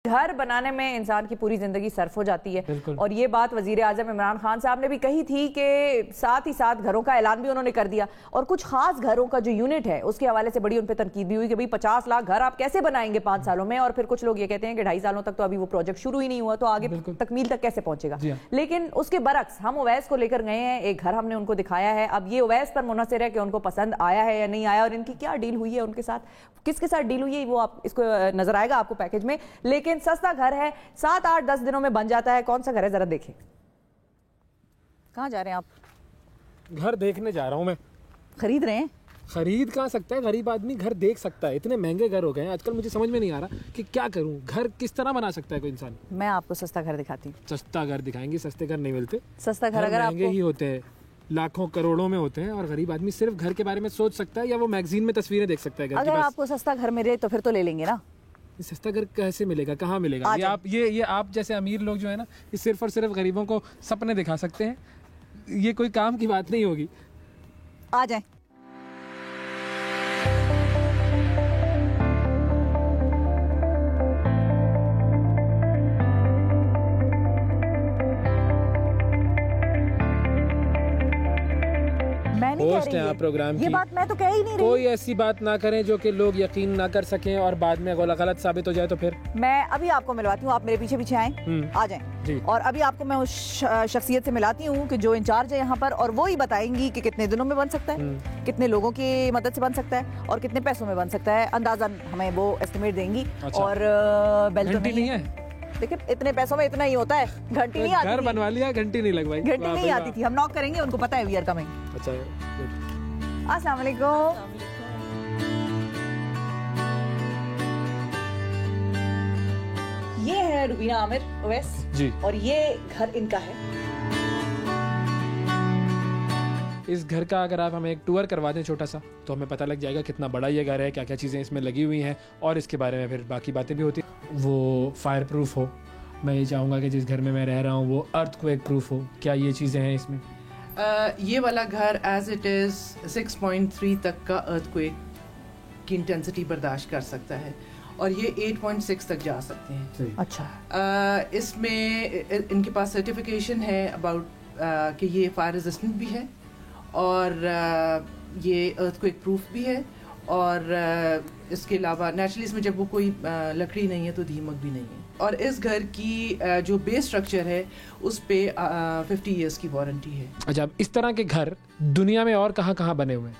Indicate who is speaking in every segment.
Speaker 1: घर बनाने में इंसान की पूरी जिंदगी सर्फ हो जाती है। और ये बात वजीर आजम इमरान खान साहब ने भी कही थी कि साथ ही साथ घरों का ऐलान भी उन्होंने कर दिया और कुछ खास घरों का जो यूनिट है उसके हवाले से बड़ी उन पर तनकीद भी हुई कि भाई 50 लाख घर आप कैसे बनाएंगे 5 सालों में, और फिर कुछ लोग ये कहते हैं कि 2.5 सालों तक तो अभी वो प्रोजेक्ट शुरू ही नहीं हुआ तो आगे तकमील तक कैसे पहुंचेगा। लेकिन उसके बरक्स हम उवैस को लेकर गए हैं, एक घर हमने उनको दिखाया है। अब ये उवैस पर मुनहसर है कि उनको पसंद आया है या नहीं आया और इनकी क्या डील हुई है, उनके साथ किसके साथ डील हुई है, वो आप इसको नजर आएगा आपको पैकेज में। लेकिन सस्ता घर है, 7, 8, 10 दिनों में बन जाता है। कौन सा घर है जरा देखें। कहाँ जा रहे हैं आप?
Speaker 2: घर देखने जा रहा हूँ मैं।
Speaker 1: खरीद रहे हैं?
Speaker 2: खरीद कहाँ सकता है, गरीब आदमी घर देख सकता है। इतने महंगे घर हो गए हैं आजकल, मुझे समझ में नहीं आ रहा कि क्या करूँ। घर किस तरह बना सकता है कोई इंसान?
Speaker 1: मैं आपको सस्ता घर दिखाती हूँ।
Speaker 2: सस्ता घर दिखाएंगे? सस्ते घर नहीं मिलते।
Speaker 1: सस्ता घर अगर
Speaker 2: महंगे ही होते हैं, लाखों करोड़ों में होते हैं, और गरीब आदमी सिर्फ घर के बारे में सोच सकता है या वो मैगजीन में तस्वीरें देख सकता है घर की।
Speaker 1: अगर आपको सस्ता घर मिले तो फिर तो ले लेंगे ना।
Speaker 2: सस्ता घर कैसे मिलेगा, कहाँ मिलेगा? ये आप जैसे अमीर लोग जो है ना, ये सिर्फ और सिर्फ गरीबों को सपने दिखा सकते हैं। ये कोई काम की बात नहीं होगी।
Speaker 1: आ जाए।
Speaker 2: होस्ट हैं आप प्रोग्राम की।
Speaker 1: ये बात मैं तो कह ही नहीं रही।
Speaker 2: कोई ऐसी बात ना करें जो कि लोग यकीन ना कर सकें और बाद में गलत साबित हो जाए तो फिर।
Speaker 1: मैं अभी आपको मिलवाती हूँ, आप मेरे पीछे पीछे आएं, आ जाएं जी। और अभी आपको मैं उस शख्सियत से मिलाती हूँ कि जो इंचार्ज है यहाँ पर, और वो ही बताएंगी कि कितने दिनों में बन सकता है, कितने लोगों की मदद से बन सकता है और कितने पैसों में बन सकता है। अंदाजन हमें वो एस्टिमेट देंगी।
Speaker 2: अच्छा।
Speaker 1: और बेल तो नहीं है, देखिए इतने पैसों में इतना ही होता है। घंटी नहीं आती,
Speaker 2: घर बनवा लिया, घंटी नहीं लगवाई।
Speaker 1: घंटी नहीं आती थी, हम नॉक करेंगे, उनको पता है वी आर कमिंग।
Speaker 2: अच्छा,
Speaker 1: अस्सलाम वालेकुम। ये है रुबीना आमिर ओवैस
Speaker 2: जी,
Speaker 1: और ये घर इनका है।
Speaker 2: इस घर का अगर आप हमें एक टूर करवा दें छोटा सा, तो हमें पता लग जाएगा कितना बड़ा ये घर है, क्या क्या चीज़ें इसमें लगी हुई हैं, और इसके बारे में फिर बाकी बातें भी होती हैं। वो फायर प्रूफ हो, मैं ये चाहूँगा कि जिस घर में मैं रह रहा हूँ वो अर्थक्वेक प्रूफ हो। क्या ये चीज़ें हैं इसमें?
Speaker 3: ये वाला घर एज इट इज़ 6.3 तक का अर्थक्वेक की इंटेंसिटी बर्दाश्त कर सकता है और ये 8.6 तक जा सकते हैं।
Speaker 1: अच्छा।
Speaker 3: इसमें इनके पास सर्टिफिकेशन है अबाउट कि ये फायर रेजिस्टेंट भी है और ये अर्थक्वेक प्रूफ भी है, और इसके अलावा नेचुरली इसमें जब वो कोई लकड़ी नहीं है तो दीमक भी नहीं है। और इस घर की जो बेस स्ट्रक्चर है उस पे 50 इयर्स की वारंटी है।
Speaker 2: अच्छा, इस तरह के घर दुनिया में और कहाँ कहाँ बने हुए हैं?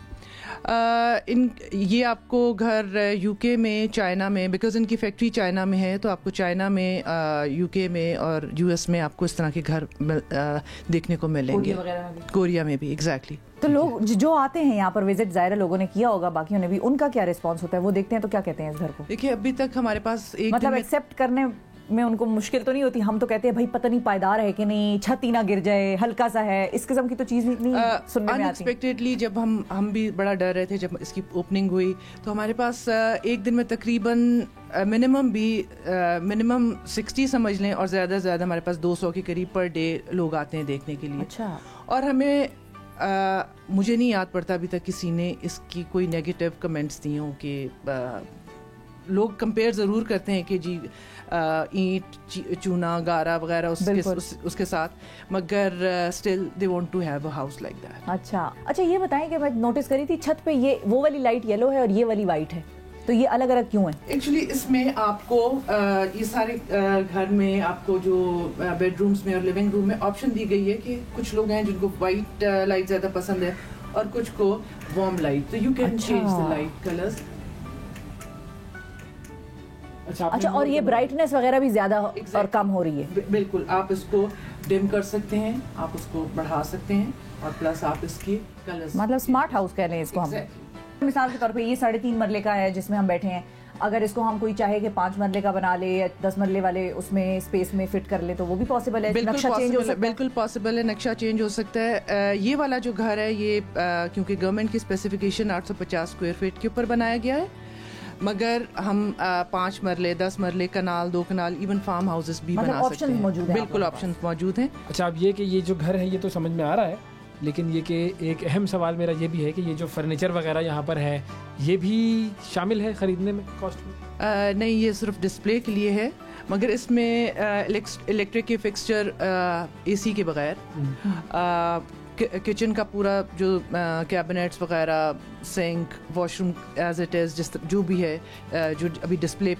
Speaker 3: ये आपको घर यूके में, चाइना में, बिकॉज इनकी फैक्ट्री चाइना में है, तो आपको चाइना में, यूके में और यूएस में आपको इस तरह के घर देखने को मिलेंगे। कोरिया में भी एग्जैक्टली।
Speaker 1: तो लोग जो आते हैं यहाँ पर विजिट, ज़ाहिर लोगों ने किया होगा, बाकियों ने भी, उनका क्या रिस्पांस होता है? वो देखते हैं तो क्या कहते हैं इस घर को?
Speaker 3: देखिए अभी तक हमारे पास एक
Speaker 1: मतलब एक्सेप्ट करने में उनको मुश्किल तो नहीं होती? हम तो कहते हैं भाई पता नहीं पायदार है कि नहीं, छत ही ना गिर जाए, हल्का सा है, इस किस्म की तो चीज़ नहीं सुनने में आती।
Speaker 3: अनएक्सपेक्टेडली जब हम भी बड़ा डर रहे थे जब इसकी ओपनिंग हुई, तो हमारे पास एक दिन में तकरीबन मिनिमम 60 समझ लें और ज़्यादा से ज़्यादा हमारे पास 200 के करीब पर डे लोग आते हैं देखने के लिए।
Speaker 1: अच्छा।
Speaker 3: और हमें मुझे नहीं याद पड़ता अभी तक किसी ने इसकी कोई नेगेटिव कमेंट्स दिए हों कि लोग कंपेयर ज़रूर करते हैं कि जी ईंट, चूना, गारा वगैरह उसके साथ, मगर still they want to have a house like that.
Speaker 1: अच्छा, ये बताएं कि मैं नोटिस करी थी छत पे ये वो वाली लाइट येलो है और ये वाली वाइट है, तो ये अलग अलग क्यों है?
Speaker 3: एक्चुअली इसमें आपको ये सारे घर में आपको जो बेडरूम्स में और लिविंग रूम में ऑप्शन दी गई है कि कुछ लोग हैं जिनको वाइट लाइट ज़्यादा पसंद है और कुछ को वार्म लाइट, तो you can change the light colours.
Speaker 1: अच्छा, और ये ब्राइटनेस वगैरह भी ज्यादा और कम हो रही है?
Speaker 3: बिल्कुल, आप इसको डिम कर सकते हैं, आप उसको बढ़ा सकते हैं, और प्लस आप इसकी कलर्स,
Speaker 1: मतलब स्मार्ट हाउस कह रहे हैं इसको हम। मिसाल के तौर पे ये 3.5 मरले का है जिसमें हम बैठे हैं, अगर इसको हम कोई चाहे कि 5 मरले का बना ले या 10 मरले वाले उसमें स्पेस में फिट कर ले तो वो भी पॉसिबल है? नक्शा चेंज हो सकता है?
Speaker 3: बिल्कुल पॉसिबल है, नक्शा चेंज हो सकता है। ये वाला जो घर है ये क्योंकि गवर्नमेंट की स्पेसिफिकेशन 850 स्क्वायर फीट के ऊपर बनाया गया है, मगर हम 5 मरले, 10 मरले, कनाल, 2 कनाल, इवन फार्म हाउसेस भी बना सकते हैं।
Speaker 1: मौजूद हैं?
Speaker 3: बिल्कुल ऑप्शंस मौजूद हैं।
Speaker 2: अच्छा, अब ये कि ये जो घर है ये तो समझ में आ रहा है, लेकिन ये कि एक अहम सवाल मेरा ये भी है कि ये जो फर्नीचर वगैरह यहाँ पर है ये भी शामिल है खरीदने में, कॉस्ट में?
Speaker 3: नहीं, ये सिर्फ डिस्प्ले के लिए है, मगर इसमें इलेक्ट्रिक के फिक्सचर एसी के बगैर किचन का पूरा जो कैबिनेट्स वगैरह, sink, washroom as it is, जो भी है जो अभी डिस्प्ले